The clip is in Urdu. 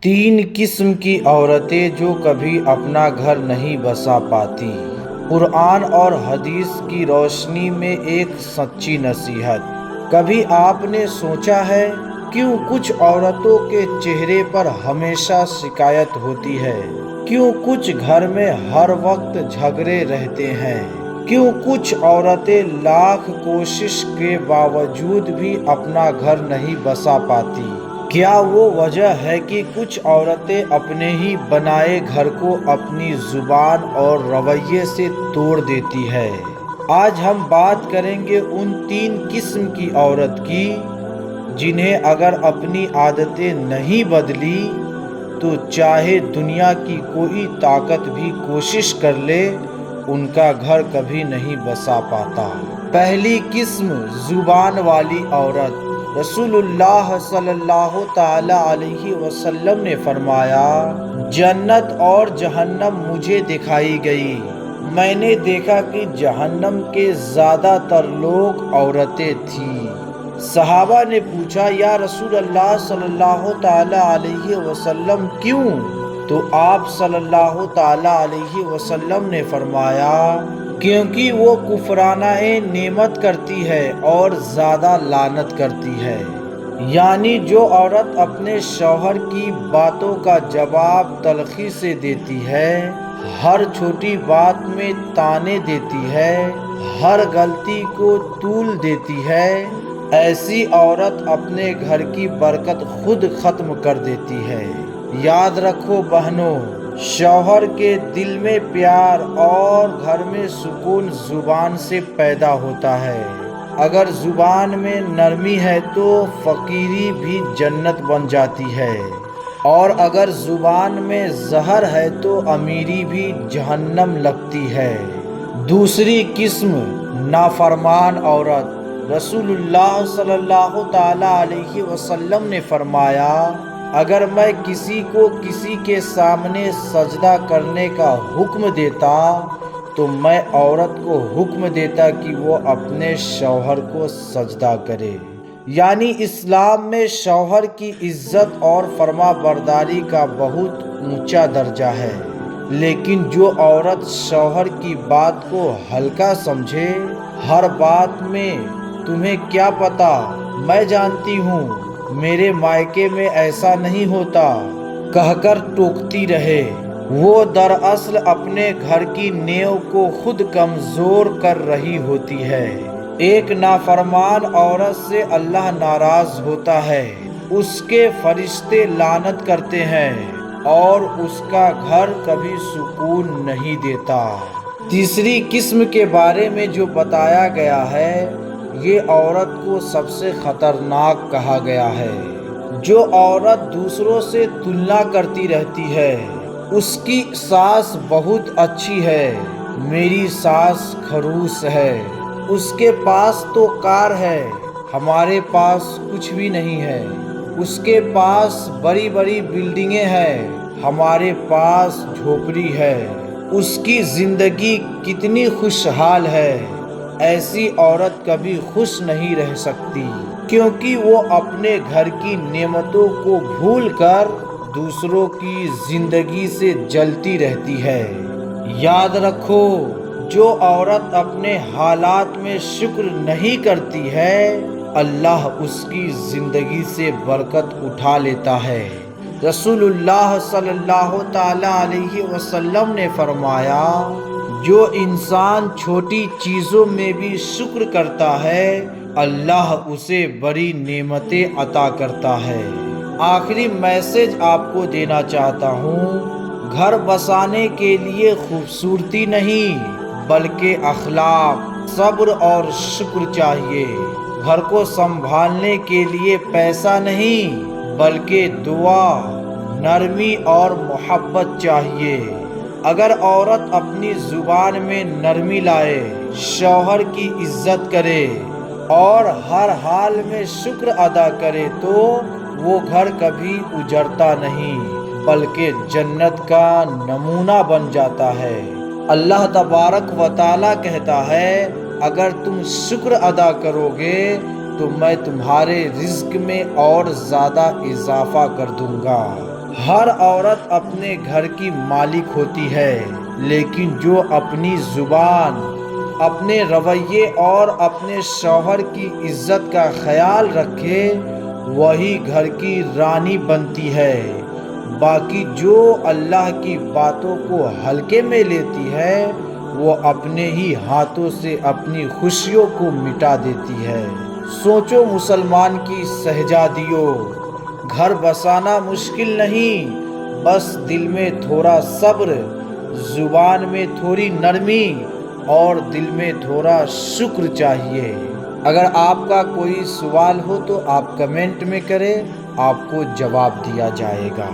تین قسم کی عورتیں جو کبھی اپنا گھر نہیں بسا پاتی۔ قرآن اور حدیث کی روشنی میں ایک سچی نصیحت۔ کبھی آپ نے سوچا ہے کیوں کچھ عورتوں کے چہرے پر ہمیشہ شکایت ہوتی ہے؟ کیوں کچھ گھر میں ہر وقت جھگڑے رہتے ہیں؟ کیوں کچھ عورتیں لاکھ کوشش کے باوجود بھی اپنا گھر نہیں بسا پاتی؟ کیا وہ وجہ ہے کہ کچھ عورتیں اپنے ہی بنائے گھر کو اپنی زبان اور رویے سے توڑ دیتی ہے؟ آج ہم بات کریں گے ان تین قسم کی عورت کی جنہیں اگر اپنی عادتیں نہیں بدلی تو چاہے دنیا کی کوئی طاقت بھی کوشش کر لے ان کا گھر کبھی نہیں بسا پاتا۔ پہلی قسم زبان والی عورت۔ رسول اللہ صلی اللہ تعالی علیہ وسلم نے فرمایا، جنت اور جہنم مجھے دکھائی گئی۔ میں نے دیکھا کہ جہنم کے زیادہ تر لوگ عورتیں تھیں۔ صحابہ نے پوچھا، یا رسول اللہ صلی اللہ تعالی علیہ وسلم کیوں؟ تو آپ صلی اللہ تعالی علیہ وسلم نے فرمایا، کیونکہ وہ کفرانہ نعمت کرتی ہے اور زیادہ لعنت کرتی ہے۔ یعنی جو عورت اپنے شوہر کی باتوں کا جواب تلخی سے دیتی ہے، ہر چھوٹی بات میں طعنے دیتی ہے، ہر غلطی کو تول دیتی ہے، ایسی عورت اپنے گھر کی برکت خود ختم کر دیتی ہے۔ یاد رکھو بہنوں، شوہر کے دل میں پیار اور گھر میں سکون زبان سے پیدا ہوتا ہے۔ اگر زبان میں نرمی ہے تو فقیری بھی جنت بن جاتی ہے، اور اگر زبان میں زہر ہے تو امیری بھی جہنم لگتی ہے۔ دوسری قسم نافرمان عورت۔ رسول اللہ صلی اللہ تعالی علیہ وسلم نے فرمایا، اگر میں کسی کو کسی کے سامنے سجدہ کرنے کا حکم دیتا تو میں عورت کو حکم دیتا کہ وہ اپنے شوہر کو سجدہ کرے۔ یعنی اسلام میں شوہر کی عزت اور فرما برداری کا بہت اونچا درجہ ہے، لیکن جو عورت شوہر کی بات کو ہلکا سمجھے، ہر بات میں تمہیں کیا پتا، میں جانتی ہوں، میرے مائکے میں ایسا نہیں ہوتا کہہ کر ٹوکتی رہے، وہ دراصل اپنے گھر کی نیو کو خود کمزور کر رہی ہوتی ہے۔ ایک نافرمان عورت سے اللہ ناراض ہوتا ہے، اس کے فرشتے لعنت کرتے ہیں اور اس کا گھر کبھی سکون نہیں دیتا۔ تیسری قسم کے بارے میں جو بتایا گیا ہے، یہ عورت کو سب سے خطرناک کہا گیا ہے۔ جو عورت دوسروں سے تلنا کرتی رہتی ہے، اس کی ساس بہت اچھی ہے، میری ساس کھڑوس ہے، اس کے پاس تو کار ہے، ہمارے پاس کچھ بھی نہیں ہے، اس کے پاس بڑی بڑی بلڈنگیں ہیں، ہمارے پاس جھوپڑی ہے، اس کی زندگی کتنی خوشحال ہے۔ ایسی عورت کبھی خوش نہیں رہ سکتی، کیونکہ وہ اپنے گھر کی نعمتوں کو بھول کر دوسروں کی زندگی سے جلتی رہتی ہے۔ یاد رکھو، جو عورت اپنے حالات میں شکر نہیں کرتی ہے، اللہ اس کی زندگی سے برکت اٹھا لیتا ہے۔ رسول اللہ صلی اللہ تعالی علیہ وسلم نے فرمایا، جو انسان چھوٹی چیزوں میں بھی شکر کرتا ہے، اللہ اسے بڑی نعمتیں عطا کرتا ہے۔ آخری میسج آپ کو دینا چاہتا ہوں، گھر بسانے کے لیے خوبصورتی نہیں بلکہ اخلاق، صبر اور شکر چاہیے۔ گھر کو سنبھالنے کے لیے پیسہ نہیں بلکہ دعا، نرمی اور محبت چاہیے۔ اگر عورت اپنی زبان میں نرمی لائے، شوہر کی عزت کرے اور ہر حال میں شکر ادا کرے تو وہ گھر کبھی اجڑتا نہیں بلکہ جنت کا نمونہ بن جاتا ہے۔ اللہ تبارک و تعالیٰ کہتا ہے، اگر تم شکر ادا کرو گے تو میں تمہارے رزق میں اور زیادہ اضافہ کر دوں گا۔ ہر عورت اپنے گھر کی مالک ہوتی ہے، لیکن جو اپنی زبان، اپنے رویے اور اپنے شوہر کی عزت کا خیال رکھے وہی گھر کی رانی بنتی ہے۔ باقی جو اللہ کی باتوں کو ہلکے میں لیتی ہے وہ اپنے ہی ہاتھوں سے اپنی خوشیوں کو مٹا دیتی ہے۔ سوچو مسلمان کی شہزادیوں، گھر بسانا مشکل نہیں، بس دل میں تھوڑا صبر، زبان میں تھوڑی نرمی اور دل میں تھوڑا شکر چاہیے۔ اگر آپ کا کوئی سوال ہو تو آپ کمنٹ میں کریں، آپ کو جواب دیا جائے گا۔